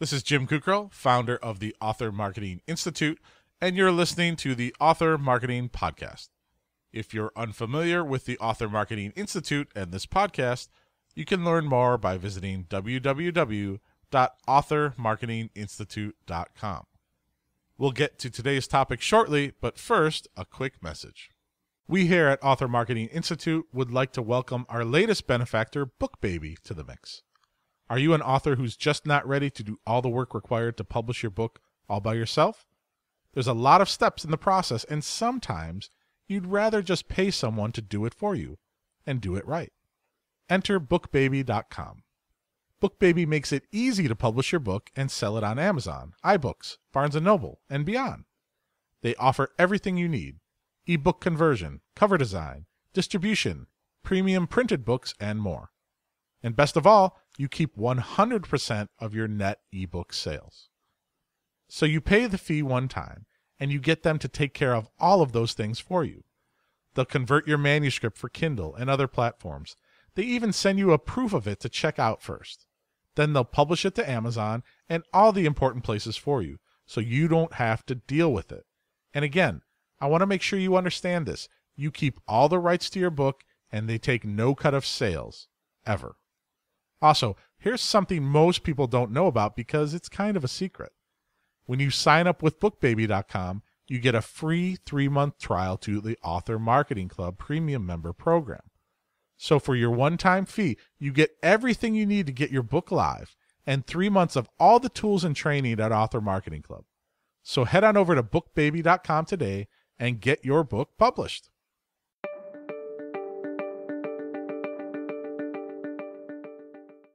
This is Jim Kukrow, founder of the Author Marketing Institute, and you're listening to the Author Marketing Podcast. If you're unfamiliar with the Author Marketing Institute and this podcast, you can learn more by visiting www.authormarketinginstitute.com. We'll get to today's topic shortly, but first, a quick message. We here at Author Marketing Institute would like to welcome our latest benefactor, BookBaby, to the mix. Are you an author who's just not ready to do all the work required to publish your book all by yourself? There's a lot of steps in the process, and sometimes you'd rather just pay someone to do it for you and do it right. Enter bookbaby.com. BookBaby makes it easy to publish your book and sell it on Amazon, iBooks, Barnes & Noble, and beyond. They offer everything you need: ebook conversion, cover design, distribution, premium printed books, and more. And best of all, you keep 100% of your net ebook sales. So you pay the fee one time, and you get them to take care of all of those things for you. They'll convert your manuscript for Kindle and other platforms. They even send you a proof of it to check out first. Then they'll publish it to Amazon and all the important places for you, so you don't have to deal with it. And again, I want to make sure you understand this. You keep all the rights to your book, and they take no cut of sales, ever. Also, here's something most people don't know about because it's kind of a secret. When you sign up with bookbaby.com, you get a free 3-month trial to the Author Marketing Club Premium Member Program. So for your one-time fee, you get everything you need to get your book live and 3 months of all the tools and training at Author Marketing Club. So head on over to bookbaby.com today and get your book published.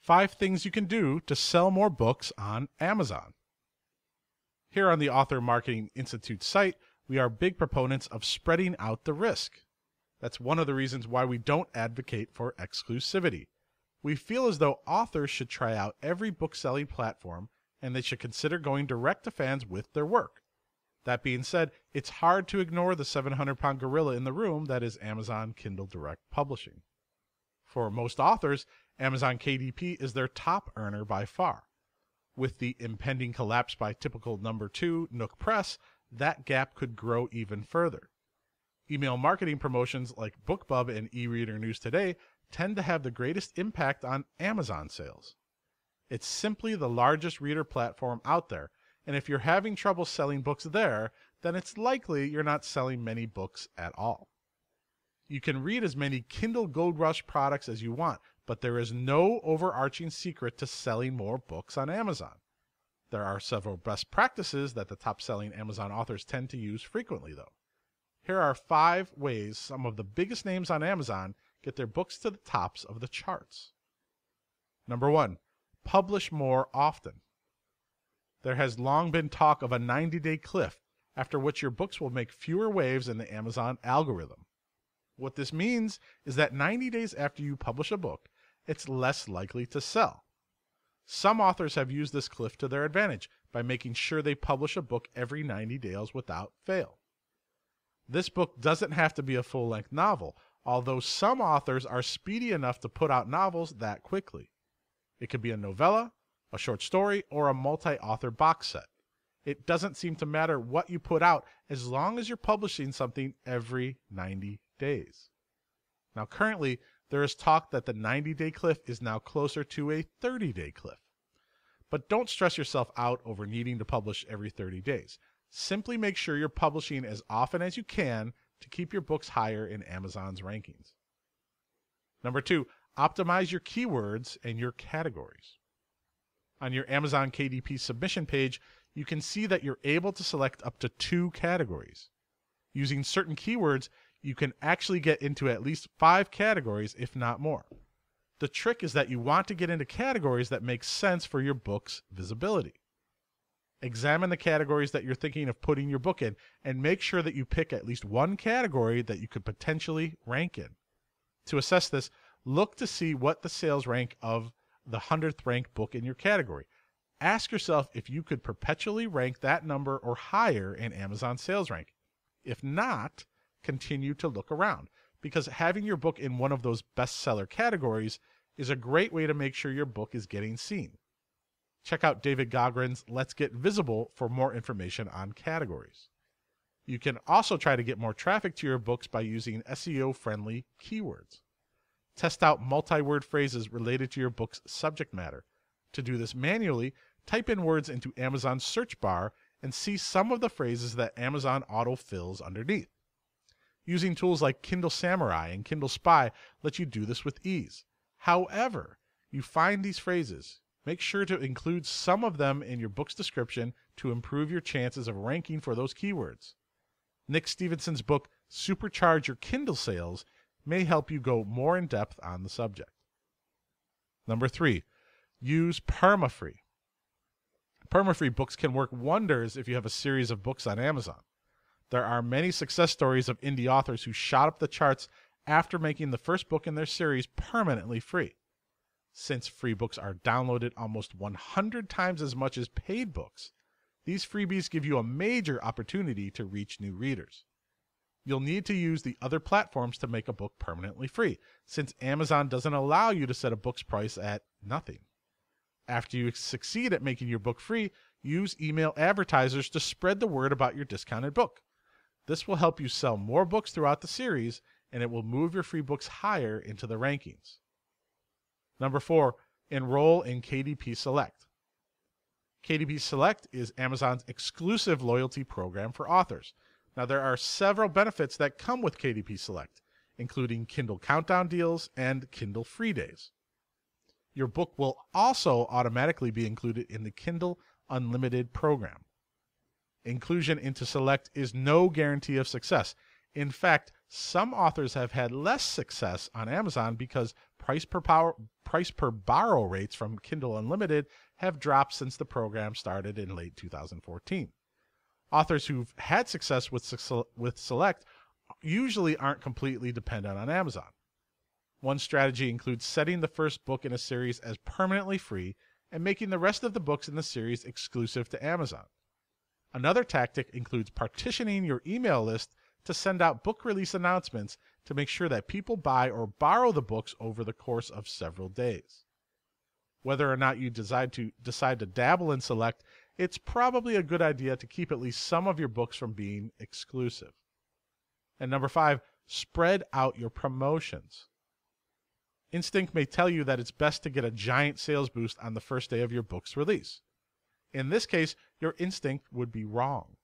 Five things you can do to sell more books on Amazon. Here on the Author Marketing Institute site, we are big proponents of spreading out the risk. That's one of the reasons why we don't advocate for exclusivity. We feel as though authors should try out every book-selling platform, and they should consider going direct to fans with their work. That being said, it's hard to ignore the 700-pound gorilla in the room that is Amazon Kindle Direct Publishing. For most authors, Amazon KDP is their top earner by far. With the impending collapse by typical number 2, Nook Press, that gap could grow even further. Email marketing promotions like BookBub and eReader News Today tend to have the greatest impact on Amazon sales. It's simply the largest reader platform out there, and if you're having trouble selling books there, then it's likely you're not selling many books at all. You can read as many Kindle Gold Rush products as you want, but there is no overarching secret to selling more books on Amazon. There are several best practices that the top-selling Amazon authors tend to use frequently, though. Here are 5 ways some of the biggest names on Amazon get their books to the tops of the charts. Number 1, publish more often. There has long been talk of a 90-day cliff, after which your books will make fewer waves in the Amazon algorithm. What this means is that 90 days after you publish a book, it's less likely to sell. Some authors have used this cliff to their advantage by making sure they publish a book every 90 days without fail. This book doesn't have to be a full-length novel, although some authors are speedy enough to put out novels that quickly. It could be a novella, a short story, or a multi-author box set. It doesn't seem to matter what you put out as long as you're publishing something every 90 days. Now currently, there is talk that the 90-day cliff is now closer to a 30-day cliff. But don't stress yourself out over needing to publish every 30 days. Simply make sure you're publishing as often as you can to keep your books higher in Amazon's rankings. Number 2, optimize your keywords and your categories. On your Amazon KDP submission page, you can see that you're able to select up to 2 categories. Using certain keywords, you can actually get into at least 5 categories, if not more. The trick is that you want to get into categories that make sense for your book's visibility. Examine the categories that you're thinking of putting your book in and make sure that you pick at least one category that you could potentially rank in. To assess this, look to see what the sales rank of the 100th ranked book in your category. Ask yourself if you could perpetually rank that number or higher in Amazon sales rank. If not, continue to look around, because having your book in one of those bestseller categories is a great way to make sure your book is getting seen. Check out David Gogren's Let's Get Visible for more information on categories. You can also try to get more traffic to your books by using SEO-friendly keywords. Test out multi-word phrases related to your book's subject matter. To do this manually, type in words into Amazon's search bar and see some of the phrases that Amazon auto-fills underneath. Using tools like Kindle Samurai and Kindle Spy let you do this with ease. However, you find these phrases, make sure to include some of them in your book's description to improve your chances of ranking for those keywords. Nick Stephenson's book, Supercharge Your Kindle Sales, may help you go more in depth on the subject. Number 3, use perma-free. Perma-free books can work wonders if you have a series of books on Amazon. There are many success stories of indie authors who shot up the charts after making the first book in their series permanently free. Since free books are downloaded almost 100 times as much as paid books, these freebies give you a major opportunity to reach new readers. You'll need to use the other platforms to make a book permanently free, since Amazon doesn't allow you to set a book's price at nothing. After you succeed at making your book free, use email advertisers to spread the word about your discounted book. This will help you sell more books throughout the series, and it will move your free books higher into the rankings. Number 4, enroll in KDP Select. KDP Select is Amazon's exclusive loyalty program for authors. Now, there are several benefits that come with KDP Select, including Kindle Countdown deals and Kindle Free Days. Your book will also automatically be included in the Kindle Unlimited program. Inclusion into Select is no guarantee of success. In fact, some authors have had less success on Amazon because price per borrow rates from Kindle Unlimited have dropped since the program started in late 2014. Authors who've had success with Select usually aren't completely dependent on Amazon. One strategy includes setting the first book in a series as permanently free and making the rest of the books in the series exclusive to Amazon. Another tactic includes partitioning your email list to send out book release announcements to make sure that people buy or borrow the books over the course of several days. Whether or not you decide to dabble in Select, it's probably a good idea to keep at least some of your books from being exclusive. And number 5, spread out your promotions. Instinct may tell you that it's best to get a giant sales boost on the first day of your book's release. In this case, your instinct would be wrong.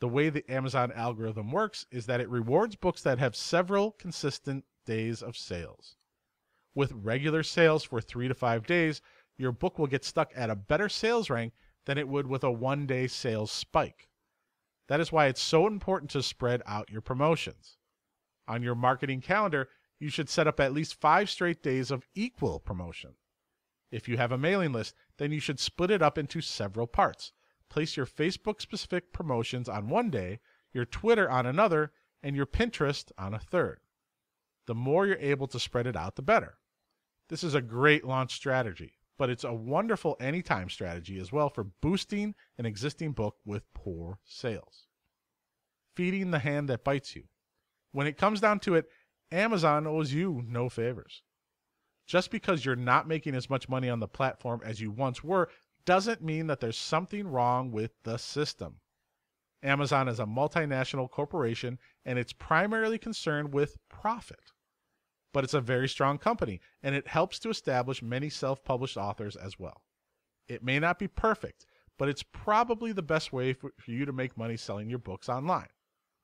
The way the Amazon algorithm works is that it rewards books that have several consistent days of sales. With regular sales for 3 to 5 days, your book will get stuck at a better sales rank than it would with a one-day sales spike. That is why it's so important to spread out your promotions. On your marketing calendar, you should set up at least 5 straight days of equal promotion. If you have a mailing list, then you should split it up into several parts. Place your Facebook-specific promotions on one day, your Twitter on another, and your Pinterest on a third. The more you're able to spread it out, the better. This is a great launch strategy, but it's a wonderful anytime strategy as well for boosting an existing book with poor sales. Feeding the hand that bites you. When it comes down to it, Amazon owes you no favors. Just because you're not making as much money on the platform as you once were doesn't mean that there's something wrong with the system. Amazon is a multinational corporation and it's primarily concerned with profit. But it's a very strong company and it helps to establish many self-published authors as well. It may not be perfect, but it's probably the best way for you to make money selling your books online.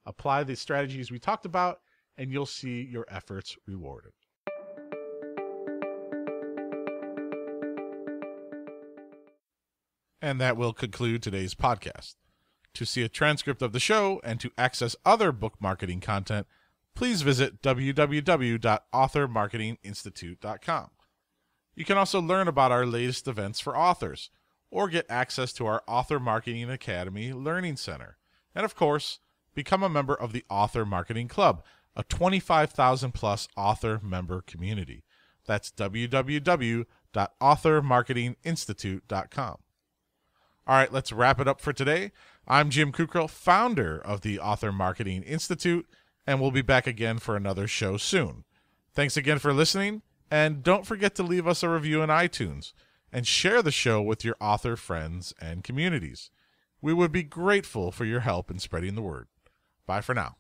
Apply the strategies we talked about and you'll see your efforts rewarded. And that will conclude today's podcast. To see a transcript of the show and to access other book marketing content, please visit www.authormarketinginstitute.com. You can also learn about our latest events for authors, or get access to our Author Marketing Academy Learning Center. And of course, become a member of the Author Marketing Club, a 25,000 plus author member community. That's www.authormarketinginstitute.com. All right, let's wrap it up for today. I'm Jim Kukral, founder of the Author Marketing Institute, and we'll be back again for another show soon. Thanks again for listening, and don't forget to leave us a review in iTunes. and share the show with your author friends and communities. We would be grateful for your help in spreading the word. Bye for now.